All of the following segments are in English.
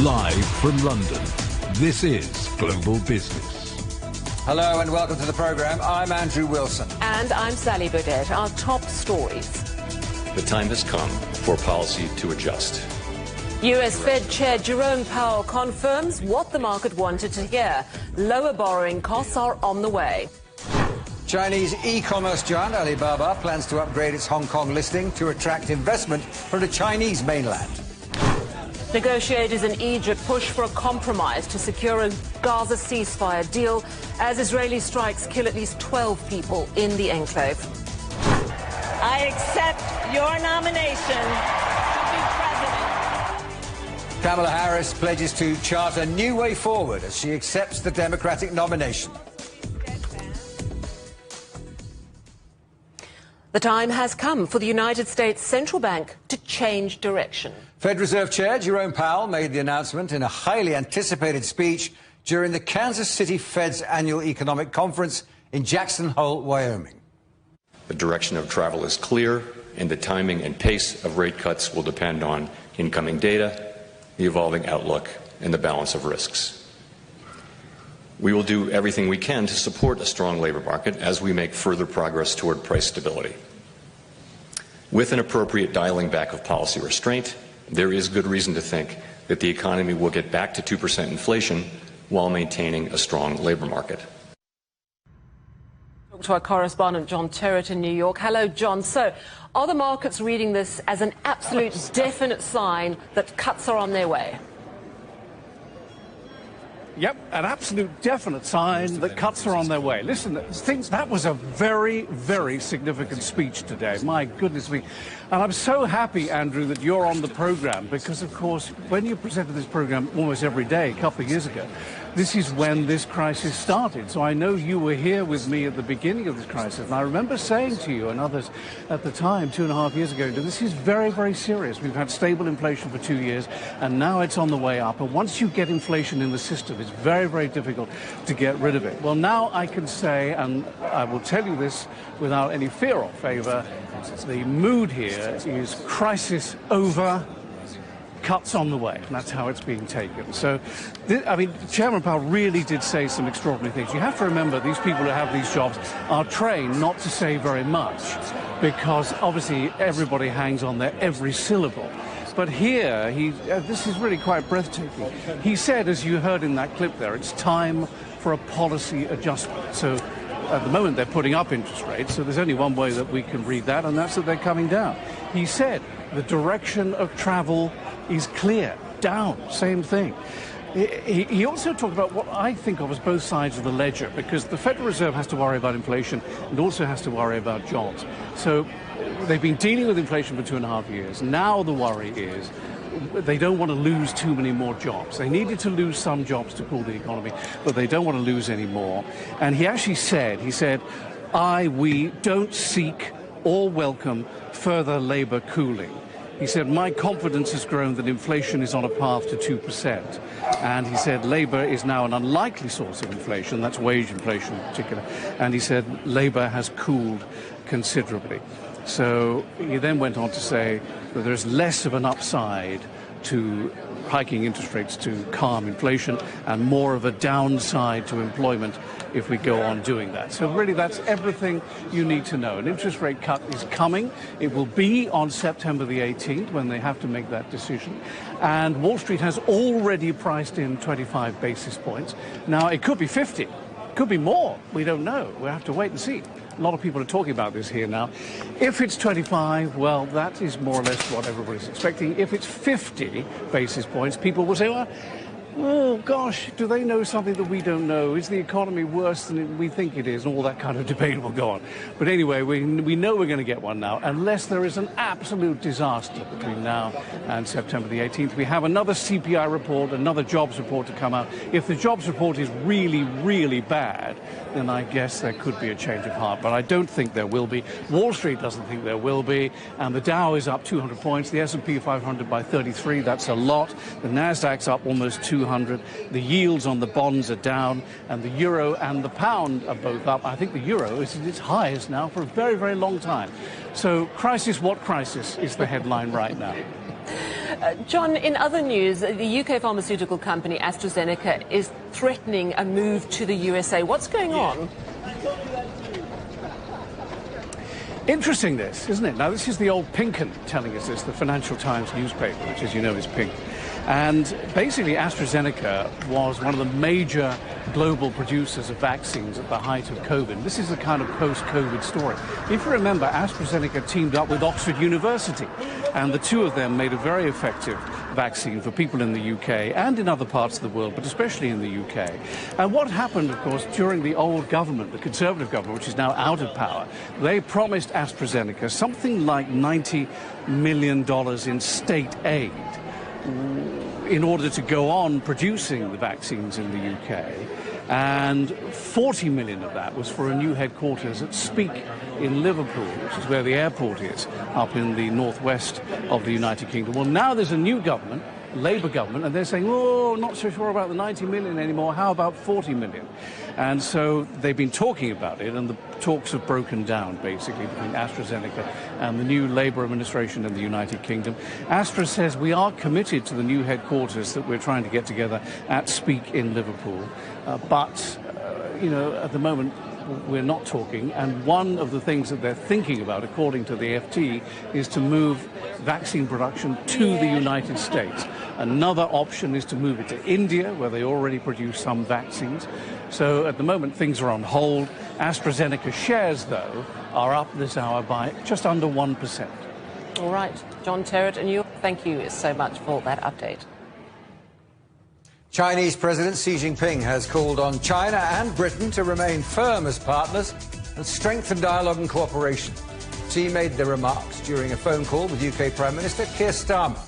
Live from London, this is Global Business. Hello and welcome to the programme. I'm Andrew Wilson. And I'm Sally Burdett. Our top stories. The time has come for policy to adjust. US Fed Chair Jerome Powell confirms what the market wanted to hear. Lower borrowing costs are on the way. Chinese e-commerce giant Alibaba plans to upgrade its Hong Kong listing to attract investment from the Chinese mainland. Negotiators in Egypt push for a compromise to secure a Gaza ceasefire deal as Israeli strikes kill at least 12 people in the enclave. I accept your nomination to be president. Kamala Harris pledges to chart a new way forward as she accepts the Democratic nomination. The time has come for the United States Central Bank to change direction. Fed Reserve Chair Jerome Powell made the announcement in a highly anticipated speech during the Kansas City Fed's annual economic conference in Jackson Hole, Wyoming. The direction of travel is clear, and the timing and pace of rate cuts will depend on incoming data, the evolving outlook, and the balance of risks. We will do everything we can to support a strong labor market as we make further progress toward price stability. With an appropriate dialing back of policy restraint, there is good reason to think that the economy will get back to 2% inflation while maintaining a strong labor market. Talk to our correspondent John Terrett in New York. Hello, John. So, are the markets reading this as an absolute definite sign that cuts are on their way? Yep, an absolute definite sign that cuts are on their way. Listen, that was a very, very significant speech today. My goodness me. And I'm so happy, Andrew, that you're on the program because, of course, when you presented this program almost every day a couple of years ago, this is when this crisis started. So I know you were here with me at the beginning of this crisis. And I remember saying to you and others at the time, 2.5 years ago, this is very, very serious. We've had stable inflation for 2 years, and now it's on the way up. And once you get inflation in the system, it's very, very difficult to get rid of it. Well, now I can say, and I will tell you this without any fear or favour, the mood here is crisis over, cuts on the way, and that's how it's being taken. So, I mean, Chairman Powell really did say some extraordinary things. You have to remember these people who have these jobs are trained not to say very much because obviously everybody hangs on their every syllable. But here, this is really quite breathtaking. He said, as you heard in that clip there, it's time for a policy adjustment. So at the moment, they're putting up interest rates, so there's only one way that we can read that, and that's that they're coming down. He said the direction of travel is clear, down, same thing. He also talked about what I think of as both sides of the ledger, because the Federal Reserve has to worry about inflation and also has to worry about jobs. So they've been dealing with inflation for 2.5 years. Now the worry is they don't want to lose too many more jobs. They needed to lose some jobs to cool the economy, but they don't want to lose any more. And he actually said, we don't seek or welcome further labor cooling. He said, my confidence has grown that inflation is on a path to 2%. And he said, labor is now an unlikely source of inflation, that's wage inflation in particular. And he said, labor has cooled considerably. So he then went on to say that there's less of an upside to hiking interest rates to calm inflation and more of a downside to employment if we go on doing that. So really that's everything you need to know. An interest rate cut is coming. It will be on September the 18th when they have to make that decision. And Wall Street has already priced in 25 basis points. Now, it could be 50. It could be more. We don't know. We'll have to wait and see. A lot of people are talking about this here now. If it's 25, well, that is more or less what everybody's expecting. If it's 50 basis points, people will say, well, oh, gosh, do they know something that we don't know? Is the economy worse than we think it is? And all that kind of debate will go on. But anyway, we know we're going to get one now, unless there is an absolute disaster between now and September the 18th. We have another CPI report, another jobs report to come out. If the jobs report is really, really bad, then I guess there could be a change of heart. But I don't think there will be. Wall Street doesn't think there will be. And the Dow is up 200 points. The S&P 500 by 33. That's a lot. The Nasdaq's up almost 200. The yields on the bonds are down, and the euro and the pound are both up. I think the euro is at its highest now for a very, very long time. So crisis, what crisis is the headline right now? John, in other news, the UK pharmaceutical company AstraZeneca is threatening a move to the USA. What's going on? Interesting this, isn't it? Now, this is the old Pinken telling us this, the Financial Times newspaper, which, as you know, is pink. And basically, AstraZeneca was one of the major global producers of vaccines at the height of COVID. This is the kind of post-COVID story. If you remember, AstraZeneca teamed up with Oxford University, and the two of them made a very effective vaccine for people in the UK and in other parts of the world, but especially in the UK. And what happened, of course, during the old government, the Conservative government, which is now out of power, they promised AstraZeneca something like $90 million in state aid in order to go on producing the vaccines in the UK. And 40 million of that was for a new headquarters at Speak in Liverpool, which is where the airport is, up in the northwest of the United Kingdom. Well, now there's a new government, Labour government, and they're saying, oh, not so sure about the 90 million anymore, how about 40 million? And so they've been talking about it, and the talks have broken down, basically, between AstraZeneca and the new Labour administration in the United Kingdom. Astra says, we are committed to the new headquarters that we're trying to get together at Speak in Liverpool. But at the moment, we're not talking, and one of the things that they're thinking about, according to the FT, is to move vaccine production to the United States. Another option is to move it to India, where they already produce some vaccines. So at the moment, things are on hold. AstraZeneca shares, though, are up this hour by just under 1%. All right. John Terrett and you, thank you so much for that update. Chinese President Xi Jinping has called on China and Britain to remain firm as partners and strengthen dialogue and cooperation. Xi made the remarks during a phone call with UK Prime Minister Keir Starmer.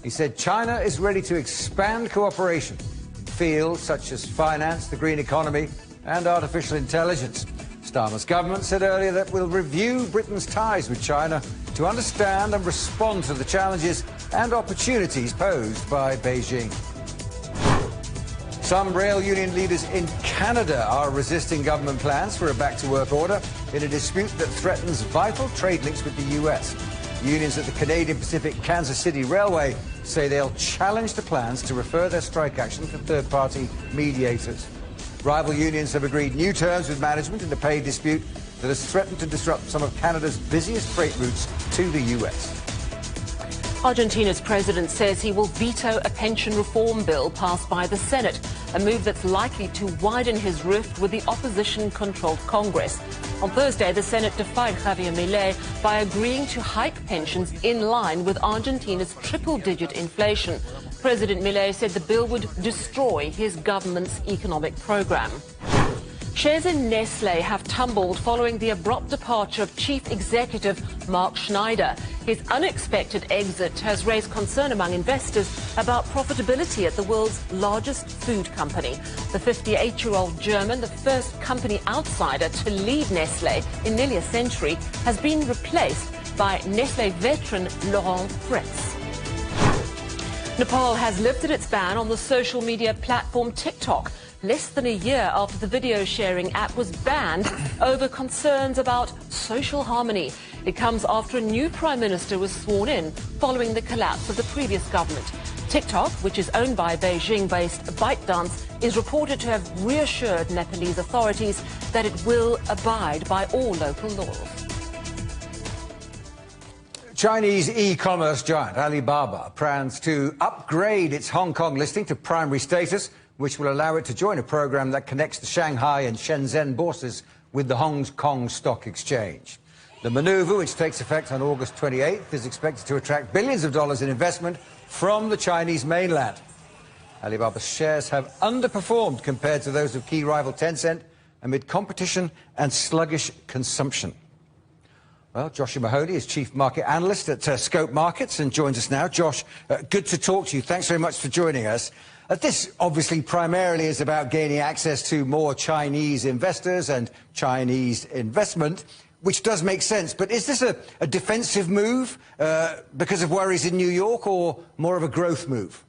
He said China is ready to expand cooperation in fields such as finance, the green economy and artificial intelligence. Starmer's government said earlier that we'll review Britain's ties with China to understand and respond to the challenges and opportunities posed by Beijing. Some rail union leaders in Canada are resisting government plans for a back-to-work order in a dispute that threatens vital trade links with the US. Unions at the Canadian Pacific Kansas City Railway say they'll challenge the plans to refer their strike action to third-party mediators. Rival unions have agreed new terms with management in a pay dispute that has threatened to disrupt some of Canada's busiest freight routes to the US. Argentina's president says he will veto a pension reform bill passed by the Senate, a move that's likely to widen his rift with the opposition-controlled Congress. On Thursday, the Senate defied Javier Milei by agreeing to hike pensions in line with Argentina's triple-digit inflation. President Milei said the bill would destroy his government's economic program. Shares in Nestlé have tumbled following the abrupt departure of Chief Executive Mark Schneider. His unexpected exit has raised concern among investors about profitability at the world's largest food company. The 58-year-old German, the first company outsider to leave Nestlé in nearly a century, has been replaced by Nestlé veteran Laurent Fritz. Nepal has lifted its ban on the social media platform TikTok, less than a year after the video-sharing app was banned over concerns about social harmony. It comes after a new prime minister was sworn in following the collapse of the previous government. TikTok, which is owned by Beijing-based ByteDance, is reported to have reassured Nepalese authorities that it will abide by all local laws. Chinese e-commerce giant Alibaba plans to upgrade its Hong Kong listing to primary status, which will allow it to join a program that connects the Shanghai and Shenzhen bourses with the Hong Kong Stock Exchange. The manoeuvre, which takes effect on August 28th, is expected to attract billions of dollars in investment from the Chinese mainland. Alibaba's shares have underperformed compared to those of key rival Tencent amid competition and sluggish consumption. Well, Joshua Mahoney is Chief Market Analyst at Scope Markets and joins us now. Josh, good to talk to you. Thanks very much for joining us. This obviously primarily is about gaining access to more Chinese investors and Chinese investment, which does make sense. But is this a defensive move because of worries in New York, or more of a growth move?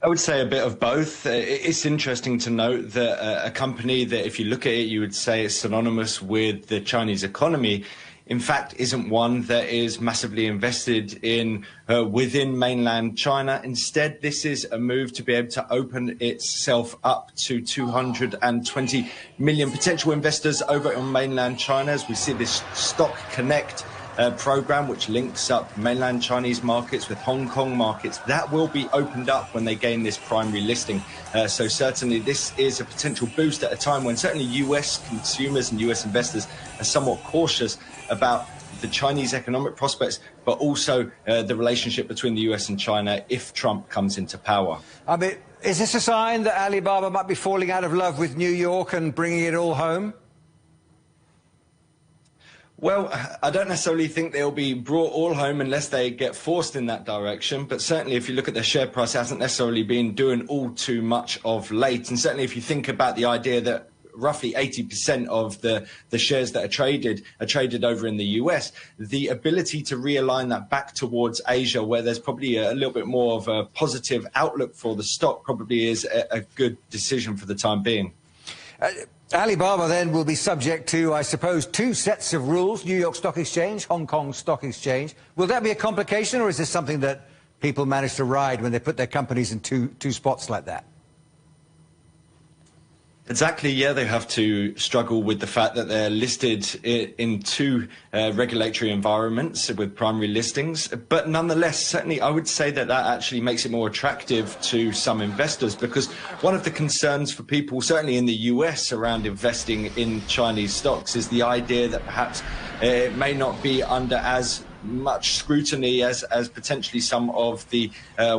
I would say a bit of both. It's interesting to note that a company that, if you look at it, you would say is synonymous with the Chinese economy, in fact, isn't one that is massively invested in within mainland China. Instead, this is a move to be able to open itself up to 220 million potential investors over on mainland China, as we see this Stock Connect program, which links up mainland Chinese markets with Hong Kong markets. That will be opened up when they gain this primary listing. So certainly this is a potential boost at a time when certainly US consumers and US investors are somewhat cautious about the Chinese economic prospects, but also the relationship between the US and China if Trump comes into power. I mean, is this a sign that Alibaba might be falling out of love with New York and bringing it all home? Well, I don't necessarily think they'll be brought all home unless they get forced in that direction. But certainly if you look at their share price, it hasn't necessarily been doing all too much of late. And certainly if you think about the idea that roughly 80% of the shares that are traded over in the US, the ability to realign that back towards Asia, where there's probably a little bit more of a positive outlook for the stock, probably is a good decision for the time being. Alibaba then will be subject to, I suppose, two sets of rules: New York Stock Exchange, Hong Kong Stock Exchange. Will that be a complication, or is this something that people manage to ride when they put their companies in two spots like that? Exactly, yeah, they have to struggle with the fact that they're listed in two regulatory environments with primary listings. But nonetheless, certainly I would say that that actually makes it more attractive to some investors, because one of the concerns for people, certainly in the US, around investing in Chinese stocks is the idea that perhaps it may not be under as much scrutiny as potentially some of the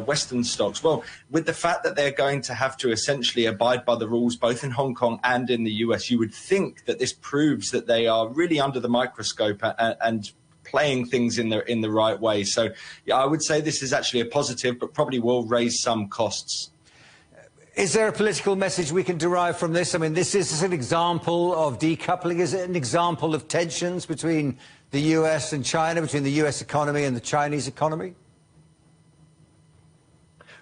Western stocks. Well, with the fact that they're going to have to essentially abide by the rules both in Hong Kong and in the US, you would think that this proves that they are really under the microscope and playing things in the right way. So yeah, I would say this is actually a positive, but probably will raise some costs. Is there a political message we can derive from this? I mean, this is an example of decoupling. Is it an example of tensions between the US and China, between the US economy and the Chinese economy?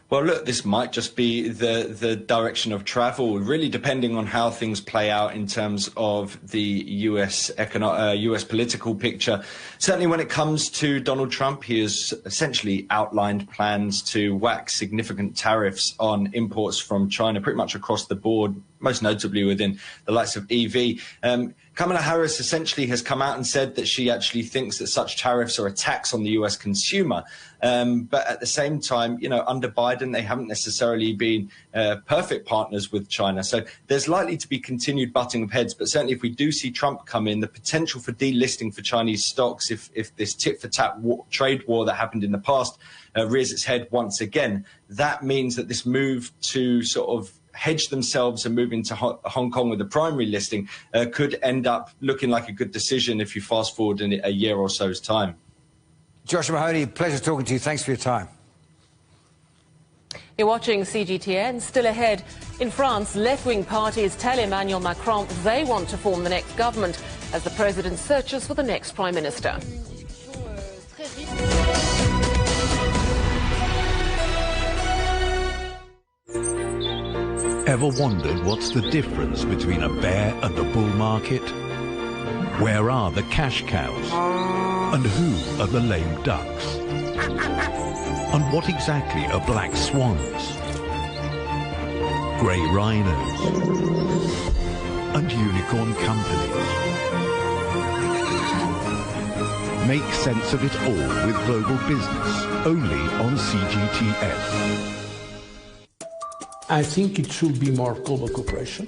Well, look, this might just be the direction of travel, really depending on how things play out in terms of the US political picture. Certainly when it comes to Donald Trump, he has essentially outlined plans to whack significant tariffs on imports from China pretty much across the board, most notably within the likes of EV. Kamala Harris essentially has come out and said that she actually thinks that such tariffs are a tax on the US consumer. But at the same time, you know, under Biden, they haven't necessarily been perfect partners with China. So there's likely to be continued butting of heads. But certainly if we do see Trump come in, the potential for delisting for Chinese stocks, if this tit-for-tat trade war that happened in the past rears its head once again, that means that this move to sort of hedge themselves and move into Hong Kong with the primary listing could end up looking like a good decision if you fast forward in a year or so's time. Joshua Mahoney, pleasure talking to you. Thanks for your time. You're watching CGTN. Still ahead, in France, left-wing parties tell Emmanuel Macron they want to form the next government as the president searches for the next prime minister. Ever wondered what's the difference between a bear and a bull market? Where are the cash cows? And who are the lame ducks? And what exactly are black swans? Grey rhinos? And unicorn companies? Make sense of it all with global business, only on CGTN. I think it should be more global cooperation.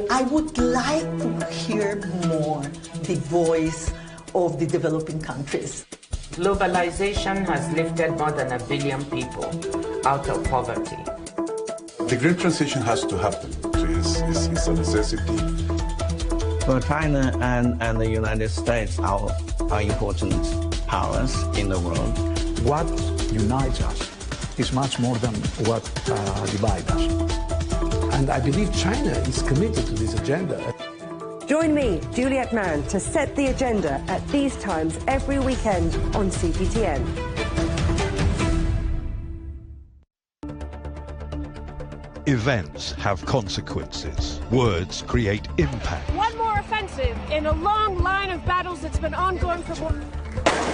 I would like to hear more the voice of the developing countries. Globalization has lifted more than 1 billion people out of poverty. The green transition has to happen. It's a necessity. Well, China and the United States are important powers in the world. What unites us is much more than what divides us. And I believe China is committed to this agenda. Join me, Juliet Mann, to set the agenda at these times every weekend on CGTN. Events have consequences. Words create impact. One more offensive in a long line of battles that's been ongoing for more.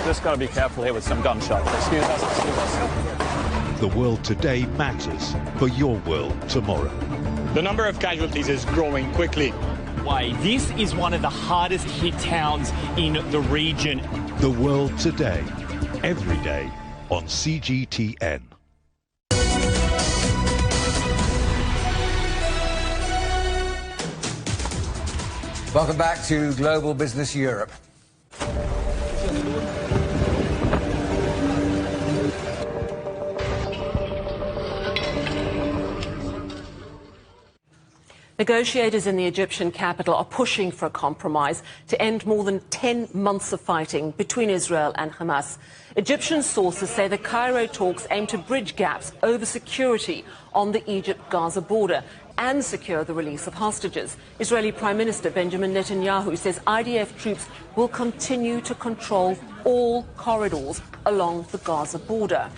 Just got to be careful here with some gunshots. Excuse us. The world today matters for your world tomorrow. The number of casualties is growing quickly. Why? This is one of the hardest hit towns in the region. The world today, every day on CGTN. Welcome back to Global Business Europe. Negotiators in the Egyptian capital are pushing for a compromise to end more than 10 months of fighting between Israel and Hamas. Egyptian sources say the Cairo talks aim to bridge gaps over security on the Egypt-Gaza border and secure the release of hostages. Israeli Prime Minister Benjamin Netanyahu says IDF troops will continue to control all corridors along the Gaza border.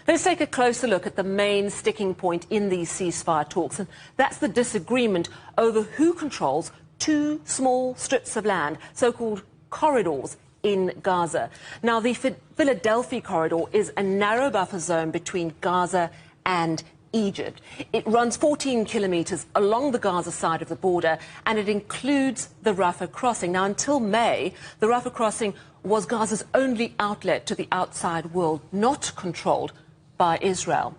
Let's take a closer look at the main sticking point in these ceasefire talks, and that's the disagreement over who controls two small strips of land, so-called corridors in Gaza. Now, the Philadelphia corridor is a narrow buffer zone between Gaza and Egypt. It runs 14 kilometers along the Gaza side of the border, and it includes the Rafah crossing. Now, until May, the Rafah crossing was Gaza's only outlet to the outside world, not controlled by Israel.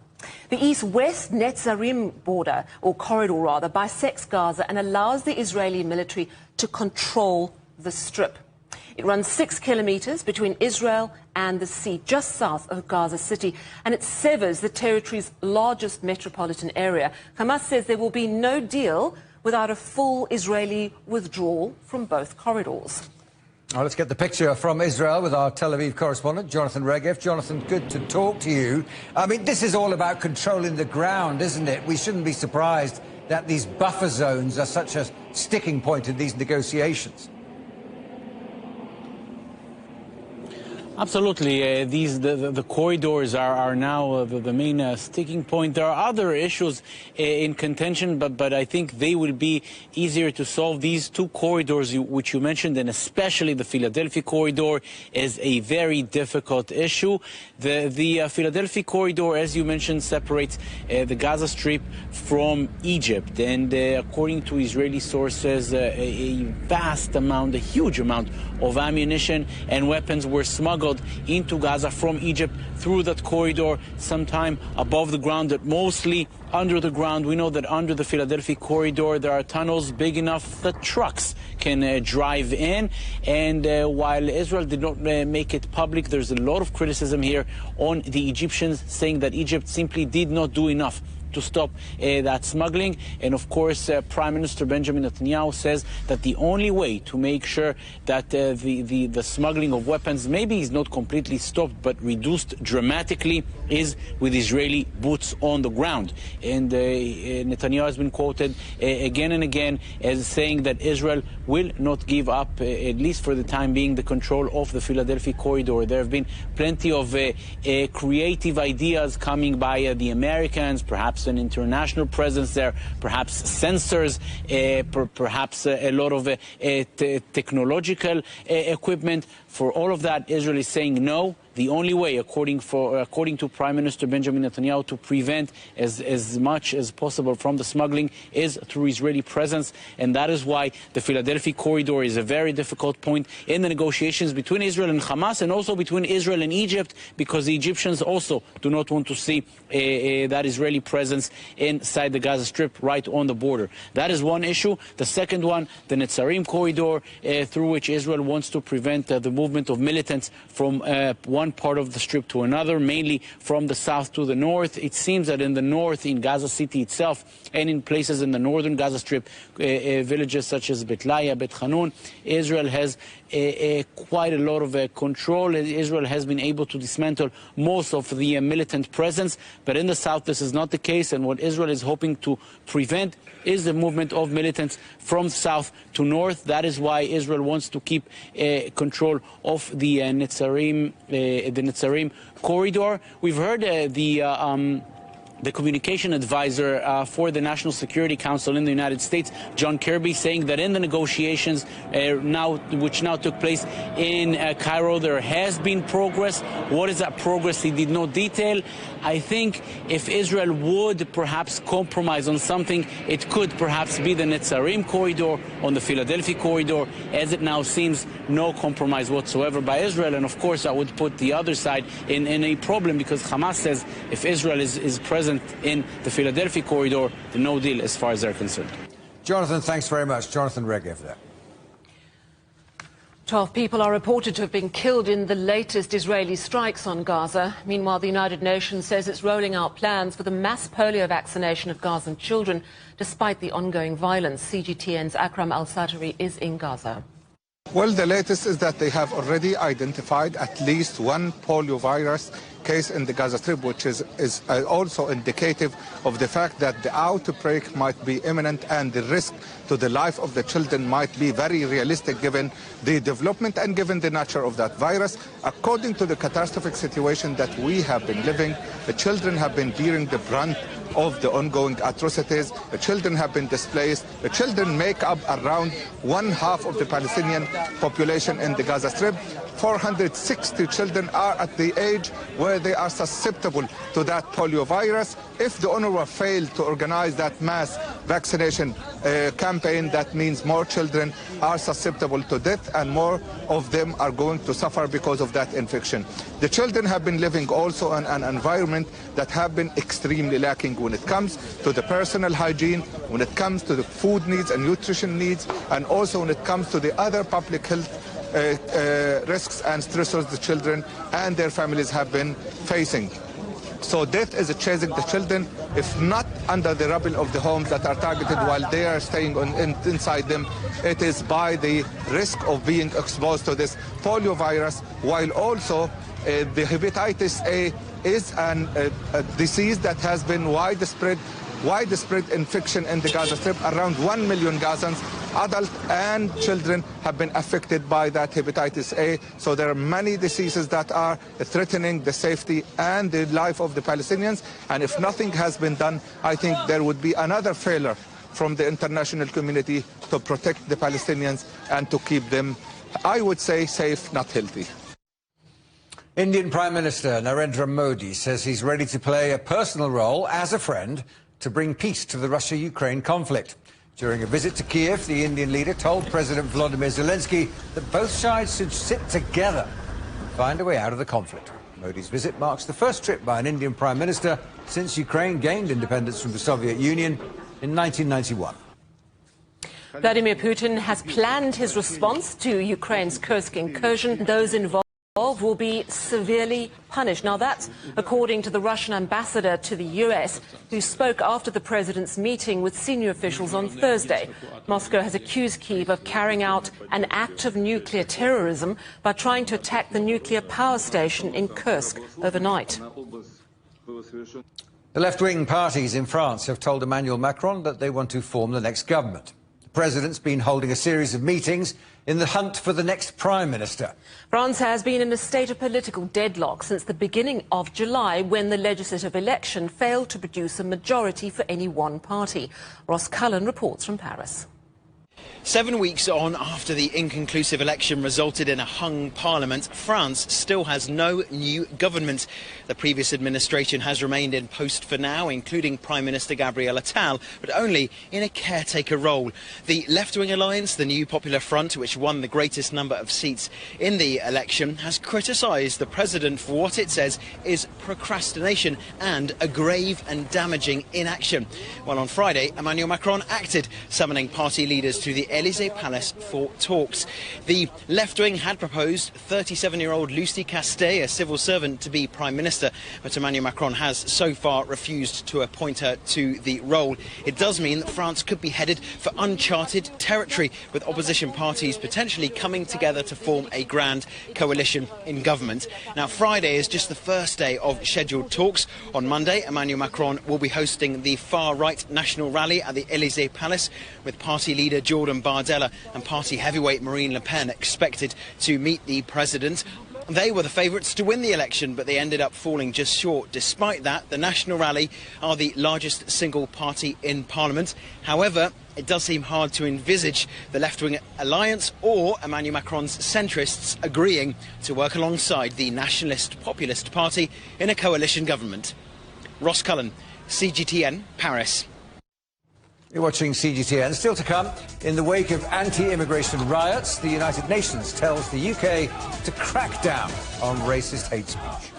The east-west Netzarim border, or corridor rather, bisects Gaza and allows the Israeli military to control the strip. It runs 6 kilometers between Israel and the sea, just south of Gaza City, and it severs the territory's largest metropolitan area. Hamas says there will be no deal without a full Israeli withdrawal from both corridors. Now let's get the picture from Israel with our Tel Aviv correspondent, Jonathan Regev. Jonathan, good to talk to you. I mean, this is all about controlling the ground, isn't it? We shouldn't be surprised that these buffer zones are such a sticking point in these negotiations. Absolutely. The corridors are now the main sticking point. There are other issues in contention, but I think they will be easier to solve. These two corridors which you mentioned, and especially the Philadelphia corridor, is a very difficult issue. The Philadelphia corridor, as you mentioned, separates the Gaza Strip from Egypt. And according to Israeli sources, a huge amount of ammunition and weapons were smuggled into Gaza from Egypt through that corridor, sometime above the ground, but mostly under the ground. We know that under the Philadelphia corridor there are tunnels big enough that trucks can drive in. And while Israel did not make it public, there's a lot of criticism here on the Egyptians, saying that Egypt simply did not do enough to stop that smuggling. And of course, Prime Minister Benjamin Netanyahu says that the only way to make sure that the smuggling of weapons maybe is not completely stopped but reduced dramatically is with Israeli boots on the ground. And Netanyahu has been quoted again and again as saying that Israel will not give up, at least for the time being, the control of the Philadelphia corridor. There have been plenty of creative ideas coming by the Americans, perhaps an international presence there, perhaps sensors, perhaps a lot of technological equipment. For all of that, Israel is saying no. The only way, according to Prime Minister Benjamin Netanyahu, to prevent as much as possible from the smuggling is through Israeli presence. And that is why the Philadelphia corridor is a very difficult point in the negotiations between Israel and Hamas, and also between Israel and Egypt, because the Egyptians also do not want to see that Israeli presence inside the Gaza Strip, right on the border. That is one issue. The second one, the Netzarim corridor, through which Israel wants to prevent the movement of militants from one part of the Strip to another, mainly from the south to the north. It seems that in the north, in Gaza City itself, and in places in the northern Gaza Strip, villages such as Bet Laya, Bet Hanun, Israel has quite a lot of control. Israel has been able to dismantle most of the militant presence, but in the south this is not the case, and what Israel is hoping to prevent is the movement of militants from south to north. That is why Israel wants to keep control of the Netzarim corridor. We've heard the the communication advisor for the National Security Council in the United States, John Kirby, saying that in the negotiations which now took place in Cairo, there has been progress. What is that progress? He did not detail. I think if Israel would perhaps compromise on something, it could perhaps be the Netzarim corridor, on the Philadelphia corridor. As it now seems, no compromise whatsoever by Israel. And of course, that would put the other side in a problem, because Hamas says if Israel is present in the Philadelphia corridor, no deal as far as they're concerned. Jonathan, thanks very much. Jonathan Regev there. 12 people are reported to have been killed in the latest Israeli strikes on Gaza. Meanwhile, the United Nations says it's rolling out plans for the mass polio vaccination of Gazan children, despite the ongoing violence. CGTN's Akram Al-Satari is in Gaza. Well, the latest is that they have already identified at least one polio virus case in the Gaza Strip, which is also indicative of the fact that the outbreak might be imminent and the risk to the life of the children might be very realistic given the development and given the nature of that virus. According to the catastrophic situation that we have been living, the children have been bearing the brunt of the ongoing atrocities. The children have been displaced. The children make up around 1/2 of the Palestinian population in the Gaza Strip. 460 children are at the age where they are susceptible to that polio virus. If the UNRWA failed to organize that mass vaccination campaign, that means more children are susceptible to death and more of them are going to suffer because of that infection. The children have been living also in an environment that have been extremely lacking when it comes to the personal hygiene, when it comes to the food needs and nutrition needs, and also when it comes to the other public health risks and stressors the children and their families have been facing. So death is chasing the children, if not under the rubble of the homes that are targeted while they are staying inside them. It is by the risk of being exposed to this polio virus, while also the hepatitis A is a disease that has been widespread infection in the Gaza Strip. Around 1 million Gazans, adults and children, have been affected by that hepatitis A. So there are many diseases that are threatening the safety and the life of the Palestinians. And if nothing has been done, I think there would be another failure from the international community to protect the Palestinians and to keep them, I would say, safe, not healthy. Indian Prime Minister Narendra Modi says he's ready to play a personal role as a friend to bring peace to the Russia-Ukraine conflict. During a visit to Kiev, the Indian leader told President Volodymyr Zelensky that both sides should sit together and find a way out of the conflict. Modi's visit marks the first trip by an Indian Prime Minister since Ukraine gained independence from the Soviet Union in 1991. Vladimir Putin has planned his response to Ukraine's Kursk incursion. Those involved will be severely punished. Now, that's according to the Russian ambassador to the US, who spoke after the president's meeting with senior officials on Thursday. Moscow has accused Kyiv of carrying out an act of nuclear terrorism by trying to attack the nuclear power station in Kursk overnight. The left-wing parties in France have told Emmanuel Macron that they want to form the next government. The president's been holding a series of meetings in the hunt for the next prime minister. France has been in a state of political deadlock since the beginning of July, when the legislative election failed to produce a majority for any one party. Ross Cullen reports from Paris. 7 weeks on after the inconclusive election resulted in a hung parliament, France still has no new government. The previous administration has remained in post for now, including Prime Minister Gabriel Attal, but only in a caretaker role. The left-wing alliance, the New Popular Front, which won the greatest number of seats in the election, has criticised the president for what it says is procrastination and a grave and damaging inaction. Well, on Friday, Emmanuel Macron acted, summoning party leaders to the Élysée Palace for talks. The left wing had proposed 37-year-old Lucie Castet, a civil servant, to be Prime Minister, but Emmanuel Macron has so far refused to appoint her to the role. It does mean that France could be headed for uncharted territory, with opposition parties potentially coming together to form a grand coalition in government. Now, Friday is just the first day of scheduled talks. On Monday, Emmanuel Macron will be hosting the far-right national rally at the Élysée Palace, with party leader Jordan Bardella and party heavyweight Marine Le Pen expected to meet the president. They were the favourites to win the election, but they ended up falling just short. Despite that, the National Rally are the largest single party in Parliament. However, it does seem hard to envisage the left-wing alliance or Emmanuel Macron's centrists agreeing to work alongside the Nationalist Populist Party in a coalition government. Ross Cullen, CGTN, Paris. You're watching CGTN. Still to come, in the wake of anti-immigration riots, the United Nations tells the UK to crack down on racist hate speech.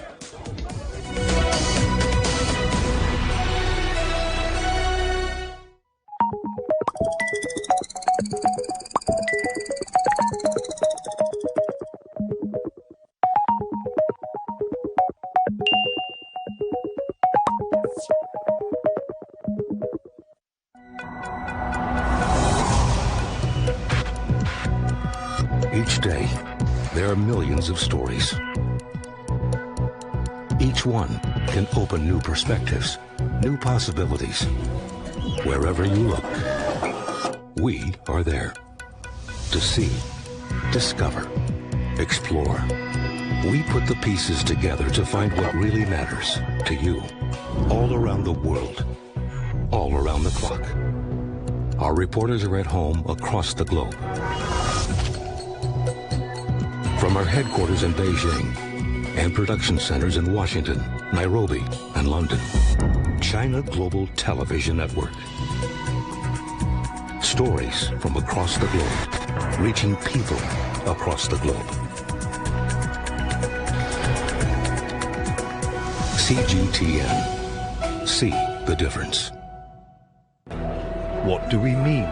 Each day, there are millions of stories. Each one can open new perspectives, new possibilities. Wherever you look, we are there to see, discover, explore. We put the pieces together to find what really matters to you, all around the world, all around the clock. Our reporters are at home across the globe. From our headquarters in Beijing and production centers in Washington, Nairobi, and London, China Global Television Network. Stories from across the globe, reaching people across the globe. CGTN. See the difference. What do we mean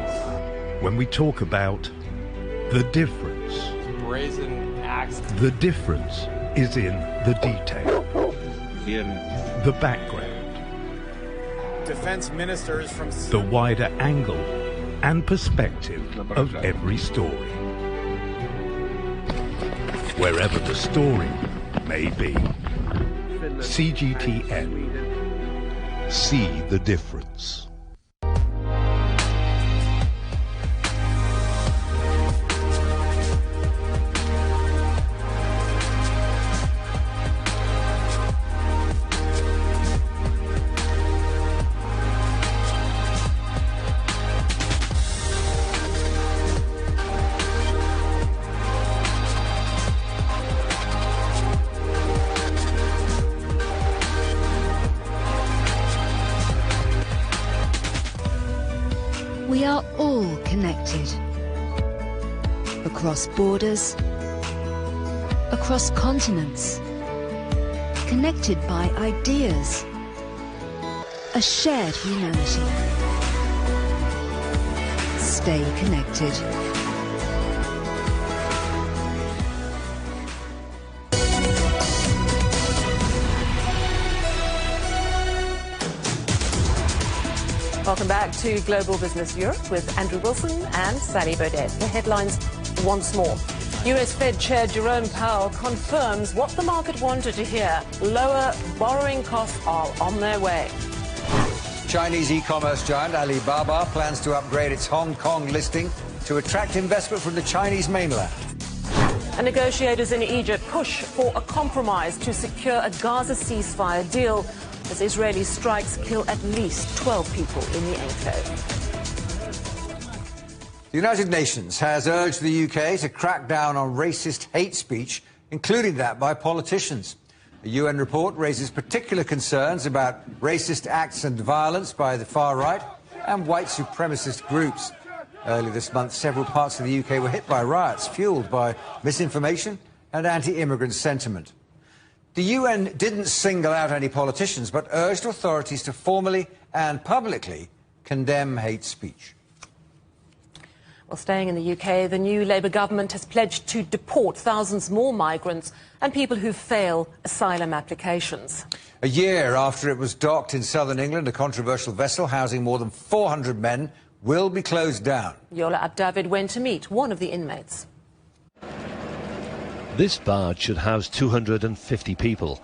when we talk about the difference? Brazen acts. The difference is in the detail, in the background, Defense ministers from the wider angle and perspective of every story. Wherever the story may be. CGTN. See the difference. We are all connected. Across borders, across continents, connected by ideas, a shared humanity. Stay connected. Welcome back to Global Business Europe with Andrew Wilson and Sally Baudet. The headlines once more. US Fed Chair Jerome Powell confirms what the market wanted to hear. Lower borrowing costs are on their way. Chinese e-commerce giant Alibaba plans to upgrade its Hong Kong listing to attract investment from the Chinese mainland. And negotiators in Egypt push for a compromise to secure a Gaza ceasefire deal as Israeli strikes kill at least 12 people in the enclave. The United Nations has urged the UK to crack down on racist hate speech, including that by politicians. A UN report raises particular concerns about racist acts and violence by the far right and white supremacist groups. Earlier this month, several parts of the UK were hit by riots fueled by misinformation and anti-immigrant sentiment. The UN didn't single out any politicians, but urged authorities to formally and publicly condemn hate speech. Well, staying in the UK, the new Labour government has pledged to deport thousands more migrants and people who fail asylum applications. A year after it was docked in southern England, a controversial vessel housing more than 400 men will be closed down. Yola Abdavid went to meet one of the inmates. This barge should house 250 people.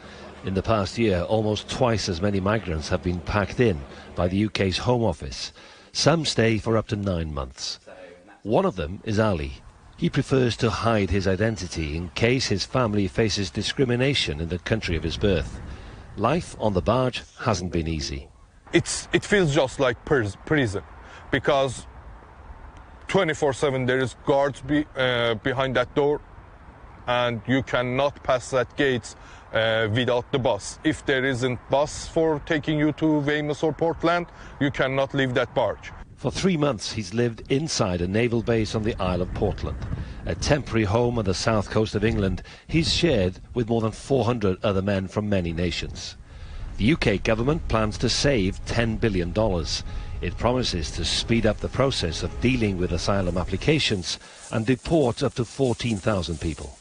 In the past year, almost twice as many migrants have been packed in by the UK's Home Office. Some stay for up to 9 months. One of them is Ali. He prefers to hide his identity in case his family faces discrimination in the country of his birth. Life on the barge hasn't been easy. It feels just like prison, because 24/7 there is guards behind that door, and you cannot pass that gate without the bus. If there isn't bus for taking you to Weymouth or Portland, you cannot leave that barge. For 3 months he's lived inside a naval base on the Isle of Portland, a temporary home on the south coast of England he's shared with more than 400 other men from many nations. The UK government plans to save $10 billion. It promises to speed up the process of dealing with asylum applications and deport up to 14,000 people.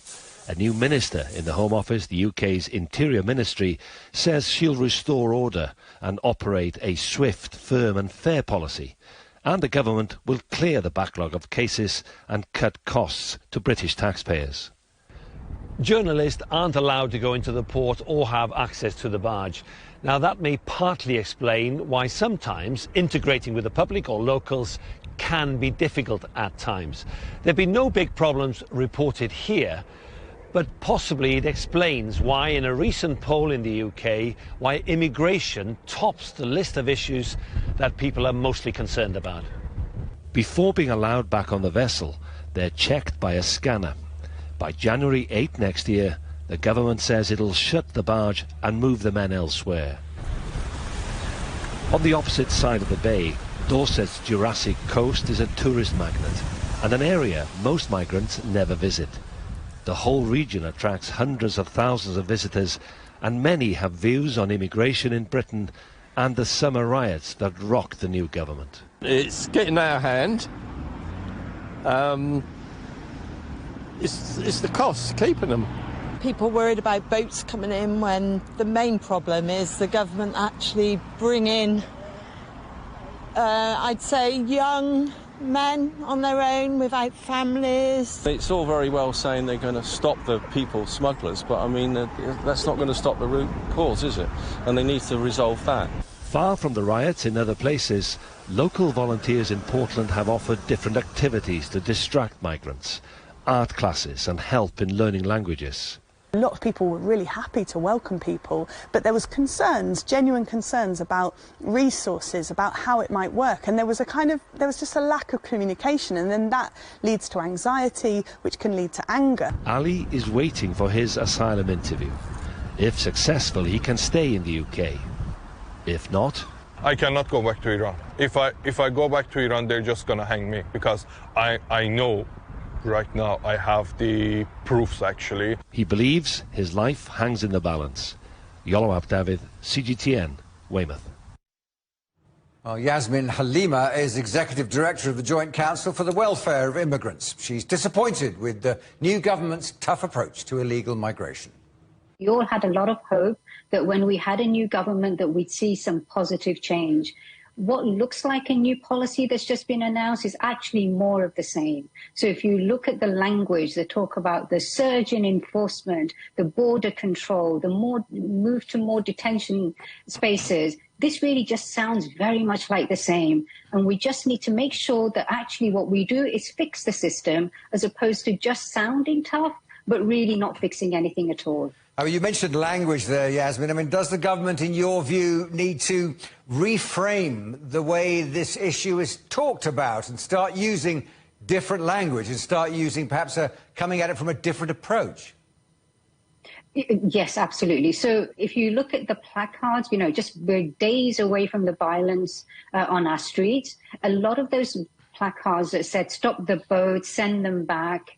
A new minister in the Home Office, the UK's Interior Ministry, says she'll restore order and operate a swift, firm and fair policy. And the government will clear the backlog of cases and cut costs to British taxpayers. Journalists aren't allowed to go into the port or have access to the barge. Now that may partly explain why sometimes integrating with the public or locals can be difficult at times. There have been no big problems reported here, but possibly it explains why in a recent poll in the UK, why immigration tops the list of issues that people are mostly concerned about. Before being allowed back on the vessel, they're checked by a scanner. By January 8 next year, the government says it'll shut the barge and move the men elsewhere. On the opposite side of the bay, Dorset's Jurassic Coast is a tourist magnet and an area most migrants never visit. The whole region attracts hundreds of thousands of visitors, and many have views on immigration in Britain and the summer riots that rocked the new government. It's getting out of hand. It's the cost, keeping them. People worried about boats coming in when the main problem is the government actually bring in, I'd say, young men on their own without families. It's all very well saying they're going to stop the people smugglers, but I mean, that's not going to stop the root cause, is it? And they need to resolve that. Far from the riots in other places, local volunteers in Portland have offered different activities to distract migrants, art classes and help in learning languages. A lot of people were really happy to welcome people, but there was concerns, genuine concerns about resources, about how it might work, and there was just a lack of communication, and then that leads to anxiety, which can lead to anger. Ali is waiting for his asylum interview. If successful, he can stay in the UK. If not, I cannot go back to Iran. If I go back to Iran, they're just gonna hang me, because I know right now I have the proofs, actually. He believes his life hangs in the balance. Yolawab David, CGTN, Weymouth. Well, Yasmin Halima is Executive Director of the Joint Council for the Welfare of Immigrants. She's disappointed with the new government's tough approach to illegal migration. We all had a lot of hope that when we had a new government that we'd see some positive change. What looks like a new policy that's just been announced is actually more of the same. So if you look at the language, they talk about the surge in enforcement, the border control, the move to more detention spaces. This really just sounds very much like the same. And we just need to make sure that actually what we do is fix the system as opposed to just sounding tough, but really not fixing anything at all. I mean, you mentioned language there, Yasmin. I mean, does the government, in your view, need to reframe the way this issue is talked about and start using different language and start using perhaps coming at it from a different approach? Yes, absolutely. So if you look at the placards, you know, just we're days away from the violence on our streets. A lot of those placards that said, stop the boats, send them back.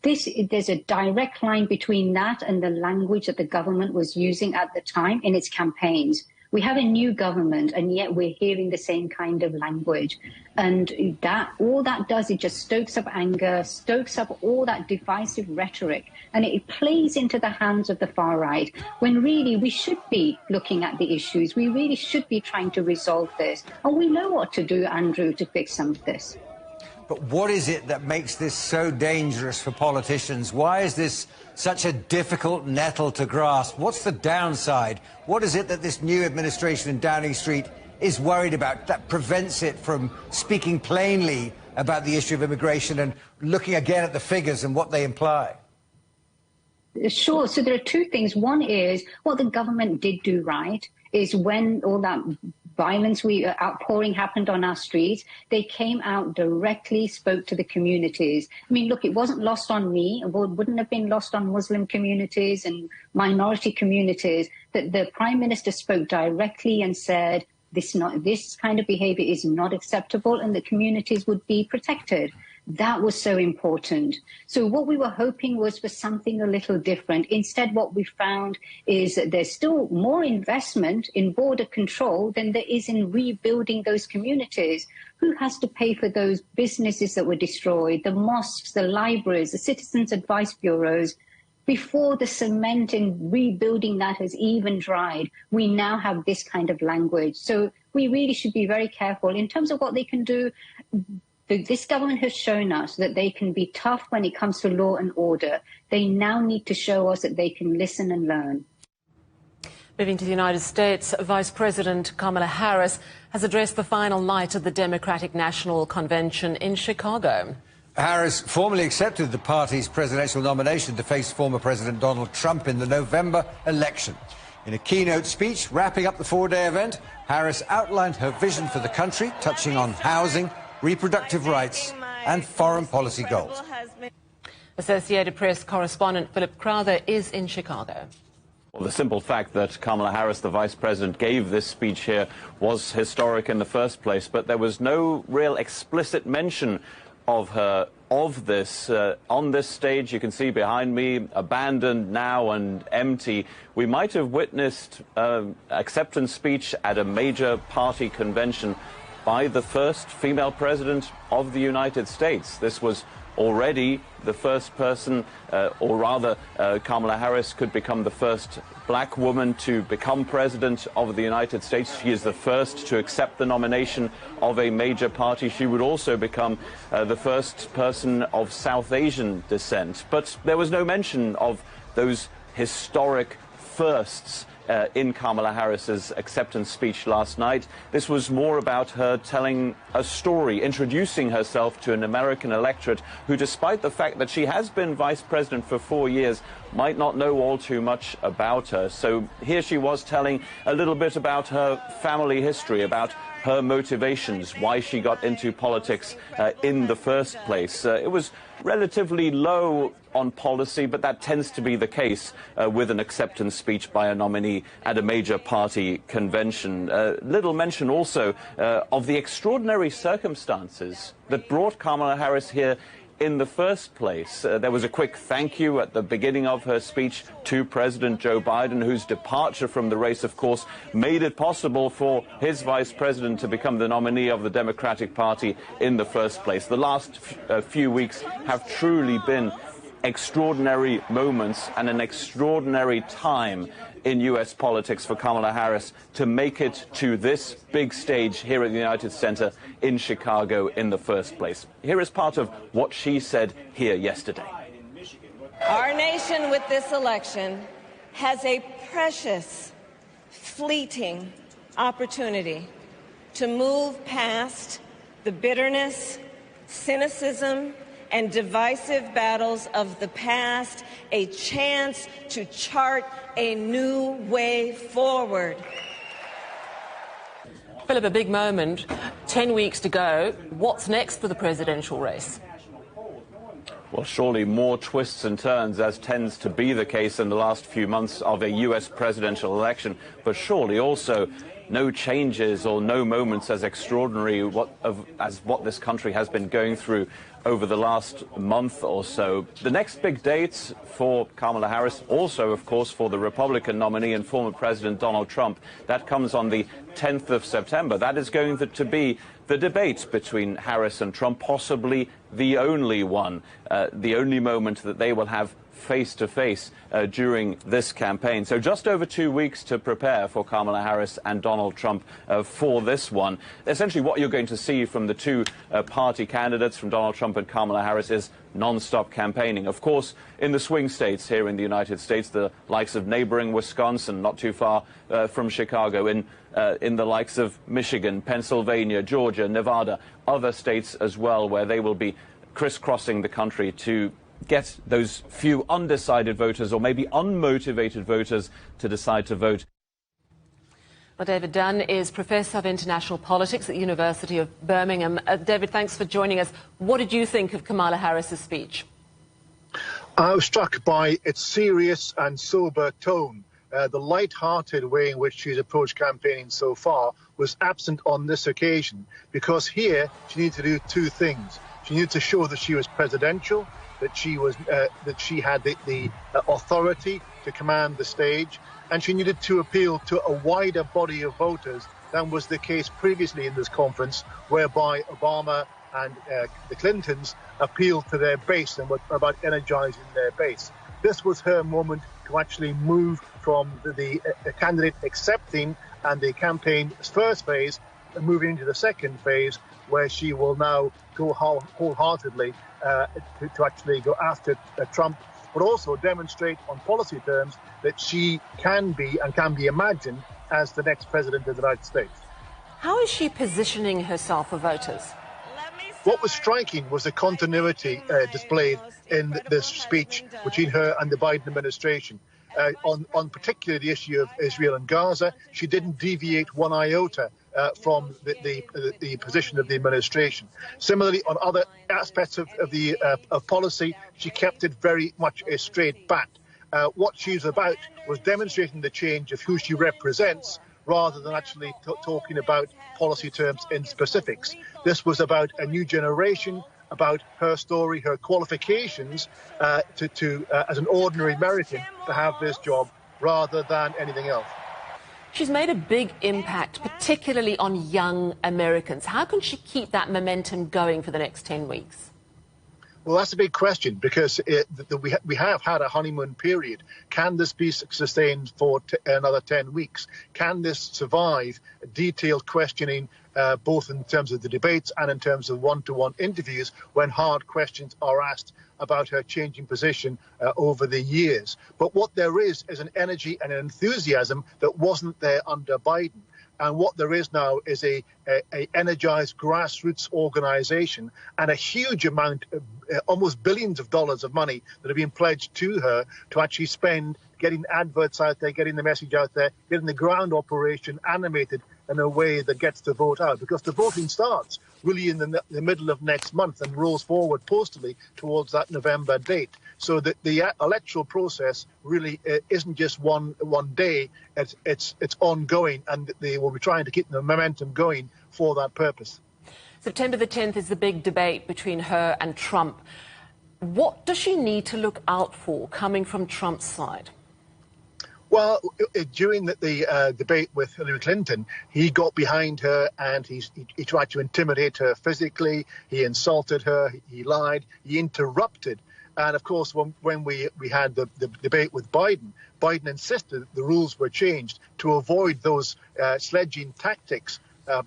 There's a direct line between that and the language that the government was using at the time in its campaigns. We have a new government, and yet we're hearing the same kind of language. And all that does, it just stokes up anger, stokes up all that divisive rhetoric, and it plays into the hands of the far right, when really we should be looking at the issues. We really should be trying to resolve this. And we know what to do, Andrew, to fix some of this. But what is it that makes this so dangerous for politicians? Why is this such a difficult nettle to grasp? What's the downside? What is it that this new administration in Downing Street is worried about that prevents it from speaking plainly about the issue of immigration and looking again at the figures and what they imply? Sure. So there are two things. One is what the government did do right is when all that violence, outpouring happened on our streets, they came out directly, spoke to the communities. I mean, look, it wasn't lost on me. It wouldn't have been lost on Muslim communities and minority communities that the Prime Minister spoke directly and said, this kind of behaviour is not acceptable and the communities would be protected. That was so important. So what we were hoping was for something a little different. Instead, what we found is that there's still more investment in border control than there is in rebuilding those communities. Who has to pay for those businesses that were destroyed, the mosques, the libraries, the citizens' advice bureaus? Before the cement in rebuilding that has even dried, we now have this kind of language. So we really should be very careful. In terms of what they can do, this government has shown us that they can be tough when it comes to law and order. They now need to show us that they can listen and learn. Moving to the United States, Vice President Kamala Harris has addressed the final night of the Democratic National Convention in Chicago. Harris formally accepted the party's presidential nomination to face former President Donald Trump in the November election. In a keynote speech wrapping up the four-day event, Harris outlined her vision for the country, touching on housing, reproductive rights and foreign policy goals. Associated Press correspondent Philip Crowther is in Chicago. Well, the simple fact that Kamala Harris, the vice president, gave this speech here was historic in the first place, but there was no real explicit mention of her this on this stage. You can see behind me, abandoned now and empty. We might have witnessed acceptance speech at a major party convention by the first female president of the United States. This was already the first person, or rather Kamala Harris could become the first black woman to become president of the United States. She is the first to accept the nomination of a major party. She would also become the first person of South Asian descent. But there was no mention of those historic firsts in Kamala Harris's acceptance speech last night. This was more about her telling a story, introducing herself to an American electorate who, despite the fact that she has been vice president for 4 years, might not know all too much about her. So here she was telling a little bit about her family history, about her motivations, why she got into politics in the first place. It was relatively low on policy, but that tends to be the case with an acceptance speech by a nominee at a major party convention. Little mention also of the extraordinary circumstances that brought Kamala Harris here in the first place. There was a quick thank you at the beginning of her speech to President Joe Biden, whose departure from the race, of course, made it possible for his vice president to become the nominee of the Democratic Party in the first place. The last few weeks have truly been extraordinary moments and an extraordinary time in U.S. politics for Kamala Harris to make it to this big stage here at the United Center in Chicago in the first place. Here is part of what she said here yesterday. Our nation with this election has a precious, fleeting opportunity to move past the bitterness, cynicism, and divisive battles of the past, a chance to chart a new way forward. Philip, a big moment. 10 weeks to go. What's next for the presidential race? Well, surely more twists and turns, as tends to be the case in the last few months of a U.S. presidential election, but surely also no changes or no moments as extraordinary as what this country has been going through over the last month or so. The next big date for Kamala Harris, also, of course, for the Republican nominee and former President Donald Trump, that comes on the 10th of September. That is going to be the debate between Harris and Trump, possibly the only one, the only moment that they will have face-to-face during this campaign. So just over 2 weeks to prepare for Kamala Harris and Donald Trump for this one. Essentially what you're going to see from the two party candidates, from Donald Trump and Kamala Harris, is non-stop campaigning. Of course, in the swing states here in the United States, the likes of neighboring Wisconsin, not too far from Chicago, in the likes of Michigan, Pennsylvania, Georgia, Nevada, other states as well, where they will be crisscrossing the country to get those few undecided voters or maybe unmotivated voters to decide to vote. Well, David Dunn is Professor of International Politics at the University of Birmingham. David, thanks for joining us. What did you think of Kamala Harris's speech? I was struck by its serious and sober tone. The light-hearted way in which she's approached campaigning so far was absent on this occasion, because here she needed to do two things. She needed to show that she was presidential, that she had the authority to command the stage, and she needed to appeal to a wider body of voters than was the case previously in this conference, whereby Obama and the Clintons appealed to their base and were about energizing their base. This was her moment to actually move from the candidate accepting and the campaign's first phase and moving into the second phase, where she will now go wholeheartedly to actually go after Trump, but also demonstrate on policy terms that she can be and can be imagined as the next president of the United States. How is she positioning herself for voters? What was striking was the continuity displayed in this speech between her and the Biden administration. On particularly the issue of Israel and Gaza, she didn't deviate one iota from the position of the administration. Similarly, on other aspects of policy, she kept it very much a straight bat. What she's about was demonstrating the change of who she represents, rather than actually talking about policy terms in specifics. This was about a new generation, about her story, her qualifications as an ordinary American to have this job, rather than anything else. She's made a big impact, particularly on young Americans. How can she keep that momentum going for the next 10 weeks? Well, that's a big question, because we have had a honeymoon period. Can this be sustained for another 10 weeks? Can this survive detailed questioning, both in terms of the debates and in terms of one-to-one interviews, when hard questions are asked about her changing position over the years? But what there is an energy and an enthusiasm that wasn't there under Biden. And what there is now is a energized grassroots organization and a huge amount, almost billions of dollars of money that have been pledged to her to actually spend getting adverts out there, getting the message out there, getting the ground operation animated in a way that gets the vote out. Because the voting starts really in the middle of next month and rolls forward postally towards that November date. So that the electoral process really isn't just one day, it's ongoing, and they will be trying to keep the momentum going for that purpose. September the 10th is the big debate between her and Trump. What does she need to look out for coming from Trump's side? Well, during the debate with Hillary Clinton, he got behind her and he tried to intimidate her physically. He insulted her, he lied, he interrupted. And of course, when we had the debate with Biden, Biden insisted the rules were changed to avoid those sledging tactics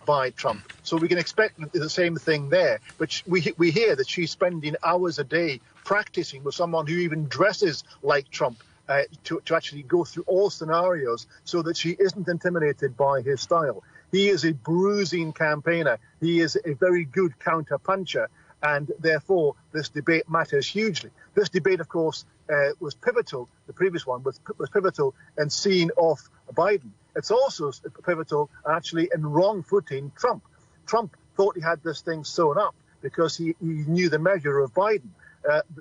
by Trump. So we can expect the same thing there. But we hear that she's spending hours a day practicing with someone who even dresses like Trump to actually go through all scenarios so that she isn't intimidated by his style. He is a bruising campaigner. He is a very good counter-puncher. And therefore, this debate matters hugely. This debate, of course, was pivotal. The previous one was pivotal in seeing off Biden. It's also pivotal, actually, in wrong-footing Trump. Trump thought he had this thing sewn up because he knew the measure of Biden.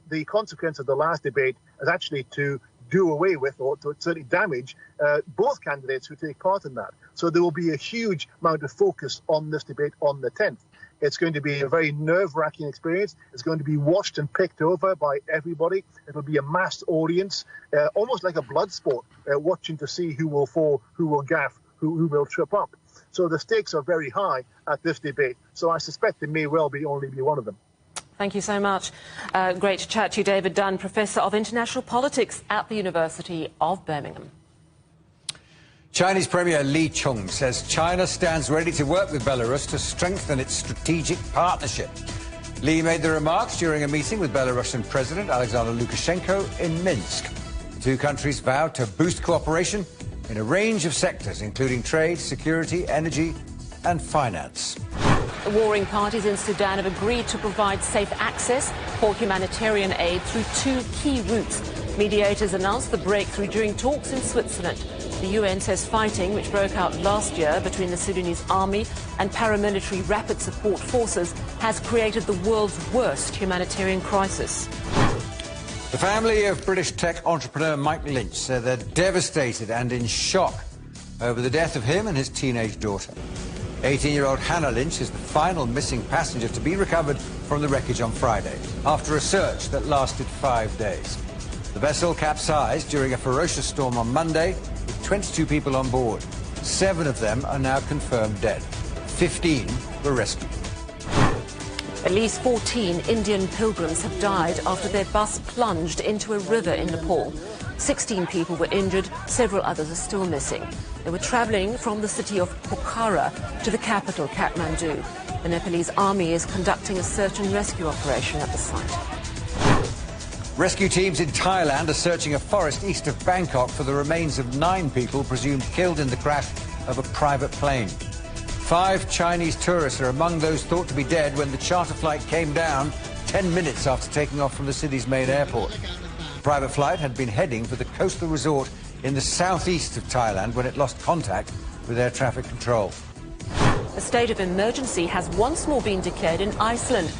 The consequence of the last debate is actually to do away with, or to certainly damage, both candidates who take part in that. So there will be a huge amount of focus on this debate on the 10th. It's going to be a very nerve-wracking experience. It's going to be watched and picked over by everybody. It'll be a mass audience, almost like a blood sport, watching to see who will fall, who will gaffe, who will trip up. So the stakes are very high at this debate. So I suspect there may well only be one of them. Thank you so much. Great to chat to you, David Dunn, Professor of International Politics at the University of Birmingham. Chinese Premier Li Chung says China stands ready to work with Belarus to strengthen its strategic partnership. Lee made the remarks during a meeting with Belarusian President Alexander Lukashenko in Minsk. The two countries vowed to boost cooperation in a range of sectors, including trade, security, energy and finance. The warring parties in Sudan have agreed to provide safe access for humanitarian aid through two key routes. Mediators announced the breakthrough during talks in Switzerland. The UN says fighting, which broke out last year between the Sudanese army and paramilitary rapid support forces, has created the world's worst humanitarian crisis. The family of British tech entrepreneur Mike Lynch said they're devastated and in shock over the death of him and his teenage daughter. 18-year-old Hannah Lynch is the final missing passenger to be recovered from the wreckage on Friday, after a search that lasted 5 days. The vessel capsized during a ferocious storm on Monday, with 22 people on board. 7 of them are now confirmed dead. 15 were rescued. At least 14 Indian pilgrims have died after their bus plunged into a river in Nepal. 16 people were injured, several others are still missing. They were travelling from the city of Pokhara to the capital, Kathmandu. The Nepalese army is conducting a search and rescue operation at the site. Rescue teams in Thailand are searching a forest east of Bangkok for the remains of 9 people presumed killed in the crash of a private plane. 5 Chinese tourists are among those thought to be dead when the charter flight came down 10 minutes after taking off from the city's main airport. The private flight had been heading for the coastal resort in the southeast of Thailand when it lost contact with air traffic control. A state of emergency has once more been declared in Iceland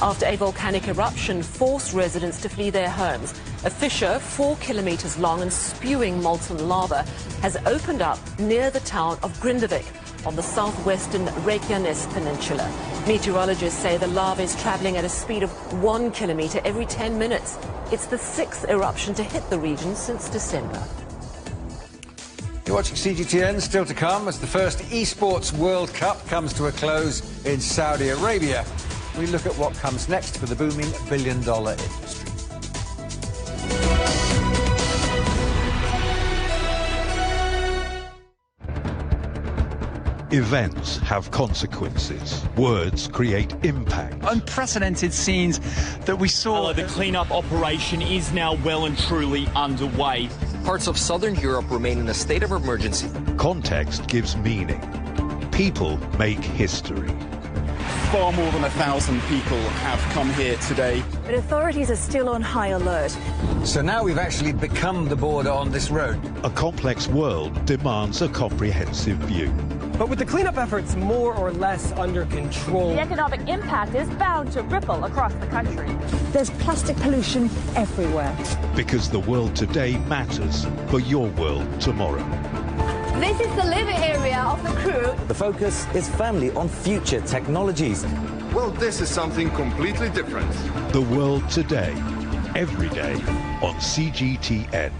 after a volcanic eruption forced residents to flee their homes. A fissure 4 kilometers long and spewing molten lava has opened up near the town of Grindavik on the southwestern Reykjanes Peninsula. Meteorologists say the lava is travelling at a speed of 1 kilometre every 10 minutes. It's the 6th eruption to hit the region since December. You're watching CGTN, still to come as the first Esports World Cup comes to a close in Saudi Arabia. We look at what comes next for the booming billion-dollar industry. Events have consequences. Words create impact. Unprecedented scenes that we saw. The clean-up operation is now well and truly underway. Parts of southern Europe remain in a state of emergency. Context gives meaning. People make history. Far more than 1,000 people have come here today. But authorities are still on high alert. So now we've actually become the border on this road. A complex world demands a comprehensive view. But with the cleanup efforts more or less under control, the economic impact is bound to ripple across the country. There's plastic pollution everywhere. Because the world today matters for your world tomorrow. This is the living area of the crew. The focus is firmly on future technologies. Well, this is something completely different. The world today, every day on CGTN.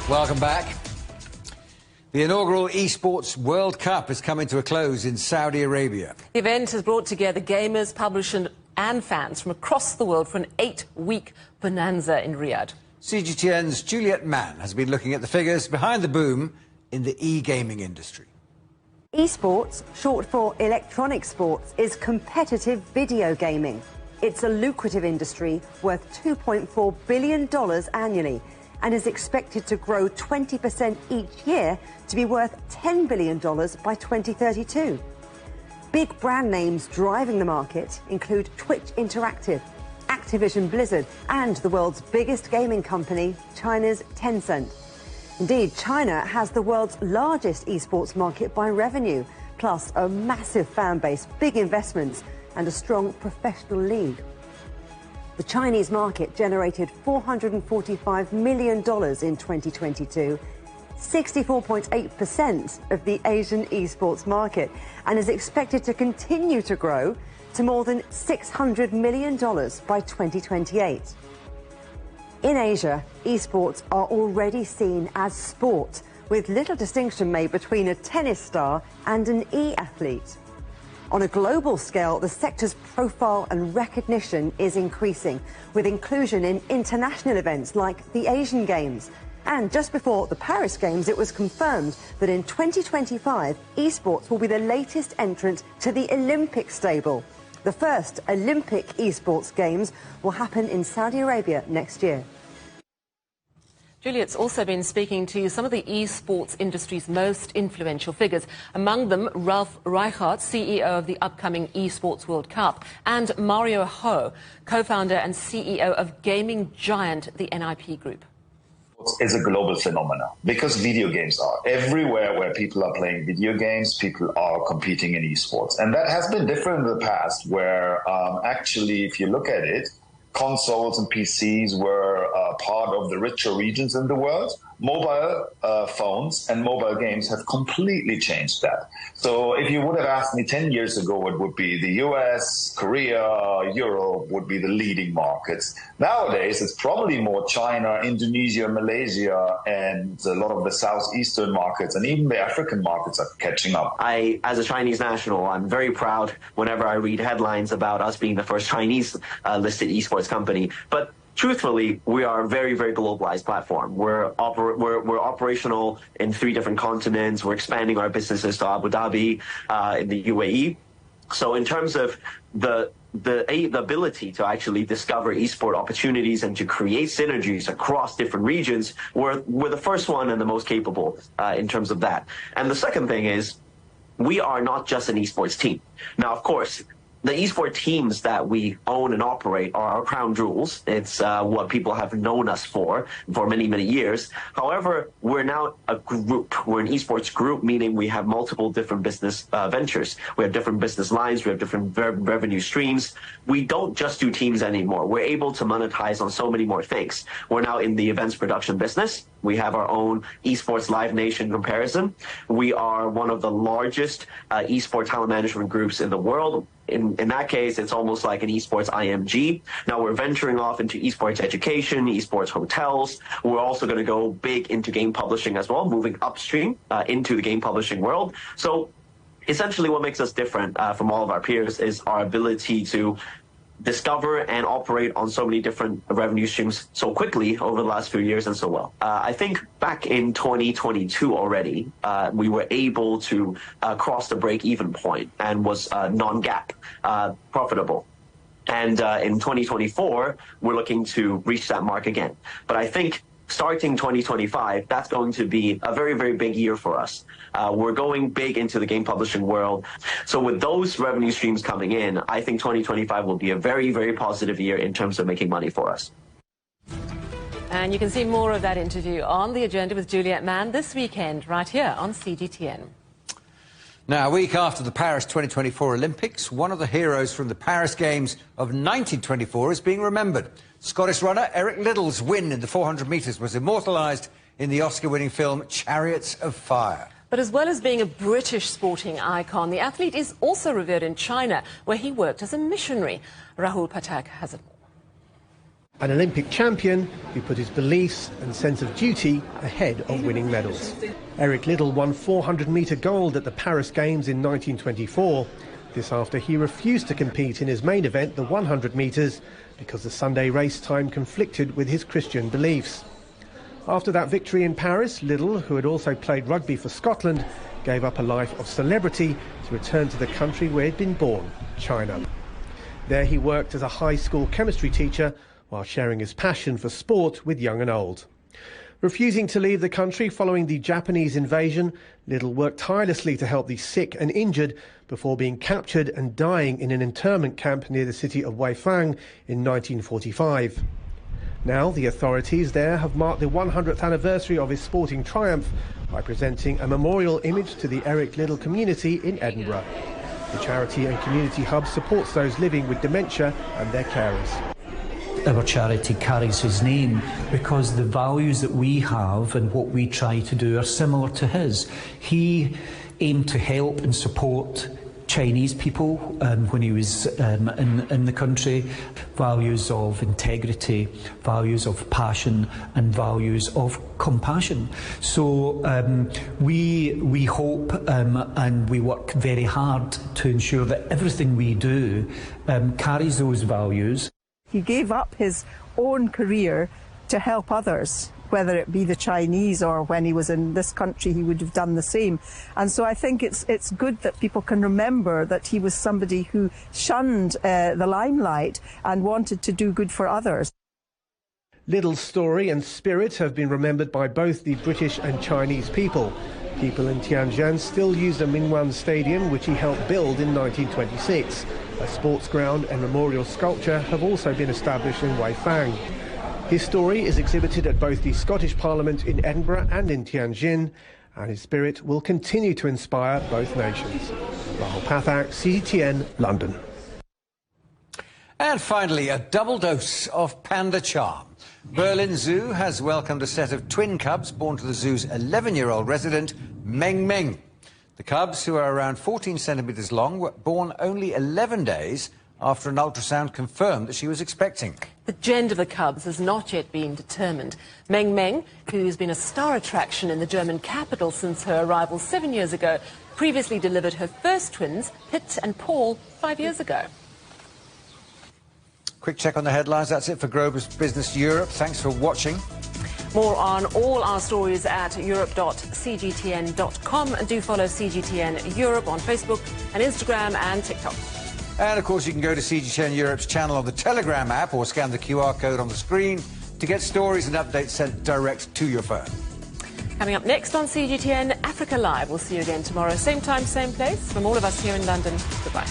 Welcome back. The inaugural Esports World Cup is coming to a close in Saudi Arabia. The event has brought together gamers, publishers and fans from across the world for an 8-week bonanza in Riyadh. CGTN's Juliet Mann has been looking at the figures behind the boom in the e-gaming industry. Esports, short for electronic sports, is competitive video gaming. It's a lucrative industry worth $2.4 billion annually and is expected to grow 20% each year to be worth $10 billion by 2032. Big brand names driving the market include Twitch Interactive, Activision Blizzard and the world's biggest gaming company, China's Tencent. Indeed, China has the world's largest esports market by revenue, plus a massive fan base, big investments and a strong professional league. The Chinese market generated $445 million in 2022, 64.8% of the Asian esports market, and is expected to continue to grow to more than $600 million by 2028. In Asia, esports are already seen as sport, with little distinction made between a tennis star and an e-athlete. On a global scale, the sector's profile and recognition is increasing, with inclusion in international events like the Asian Games. And just before the Paris Games, it was confirmed that in 2025, esports will be the latest entrant to the Olympic stable. The first Olympic esports games will happen in Saudi Arabia next year. Juliet's also been speaking to some of the esports industry's most influential figures, among them Ralph Reichart, CEO of the upcoming Esports World Cup, and Mario Ho, co-founder and CEO of gaming giant the NIP Group. Is a global phenomenon because video games are everywhere. Where people are playing video games, people are competing in esports, and that has been different in the past, where actually, if you look at it, consoles and PCs were part of the richer regions in the world. Mobile phones and mobile games have completely changed that. So if you would have asked me 10 years ago, it would be the US, Korea, Europe would be the leading markets. Nowadays, it's probably more China, Indonesia, Malaysia, and a lot of the southeastern markets, and even the African markets are catching up. As a Chinese national, I'm very proud whenever I read headlines about us being the first Chinese listed esports company. But truthfully, we are a very, very globalized platform. We're operational in 3 different continents. We're expanding our businesses to Abu Dhabi, in the UAE. So in terms of the ability to actually discover esport opportunities and to create synergies across different regions, we're the first one and the most capable in terms of that. And the second thing is, we are not just an esports team. Now, of course, the esports teams that we own and operate are our crown jewels. It's what people have known us for many, many years. However, we're now a group. We're an esports group, meaning we have multiple different business ventures. We have different business lines. We have different revenue streams. We don't just do teams anymore. We're able to monetize on so many more things. We're now in the events production business. We have our own Esports Live Nation comparison. We are one of the largest esports talent management groups in the world. In that case, it's almost like an esports IMG. Now we're venturing off into esports education, esports hotels. We're also going to go big into game publishing as well, moving upstream into the game publishing world. So essentially what makes us different from all of our peers is our ability to discover and operate on so many different revenue streams so quickly over the last few years and so well. I think back in 2022 already, we were able to cross the break-even point and was non-GAAP profitable. And in 2024, we're looking to reach that mark again. But I think starting 2025, that's going to be a very, very big year for us. We're going big into the game publishing world. So with those revenue streams coming in, I think 2025 will be a very, very positive year in terms of making money for us. And you can see more of that interview on the agenda with Juliet Mann this weekend, right here on CGTN. Now, a week after the Paris 2024 Olympics, one of the heroes from the Paris Games of 1924 is being remembered. Scottish runner Eric Liddell's win in the 400 metres was immortalised in the Oscar-winning film Chariots of Fire. But as well as being a British sporting icon, the athlete is also revered in China, where he worked as a missionary. Rahul Patak has it more. An Olympic champion who put his beliefs and sense of duty ahead of winning medals. Eric Liddell won 400-metre gold at the Paris Games in 1924. This after he refused to compete in his main event, the 100 metres, because the Sunday race time conflicted with his Christian beliefs. After that victory in Paris, Liddell, who had also played rugby for Scotland, gave up a life of celebrity to return to the country where he'd been born, China. There he worked as a high school chemistry teacher while sharing his passion for sport with young and old. Refusing to leave the country following the Japanese invasion, Liddell worked tirelessly to help the sick and injured before being captured and dying in an internment camp near the city of Weifang in 1945. Now the authorities there have marked the 100th anniversary of his sporting triumph by presenting a memorial image to the Eric Liddell community in Edinburgh. The charity and community hub supports those living with dementia and their carers. our charity carries his name because the values that we have and what we try to do are similar to his. He aimed to help and support Chinese people when he was in the country, values of integrity, values of passion and values of compassion. So we hope and we work very hard to ensure that everything we do carries those values. He gave up his own career to help others, whether it be the Chinese or when he was in this country he would have done the same. And so I think it's good that people can remember that he was somebody who shunned the limelight and wanted to do good for others. Liddell's story and spirit have been remembered by both the British and Chinese people. People in Tianjin still use the Minwan Stadium, which he helped build in 1926. A sports ground and memorial sculpture have also been established in Weifang. His story is exhibited at both the Scottish Parliament in Edinburgh and in Tianjin, and his spirit will continue to inspire both nations. Rahul Pathak, CGTN, London. And finally, a double dose of panda charm. Berlin Zoo has welcomed a set of twin cubs born to the zoo's 11-year-old resident, Meng Meng. The cubs, who are around 14 centimetres long, were born only 11 days after an ultrasound confirmed that she was expecting. The gender of the cubs has not yet been determined. Meng Meng, who's been a star attraction in the German capital since her arrival 7 years ago, previously delivered her first twins, Pitt and Paul, 5 years ago. Quick check on the headlines. That's it for Grover's Business Europe. Thanks for watching. More on all our stories at europe.cgtn.com, and do follow CGTN Europe on Facebook and Instagram and TikTok. And, of course, you can go to CGTN Europe's channel on the Telegram app or scan the QR code on the screen to get stories and updates sent direct to your phone. Coming up next on CGTN Africa Live. We'll see you again tomorrow, same time, same place. From all of us here in London, goodbye.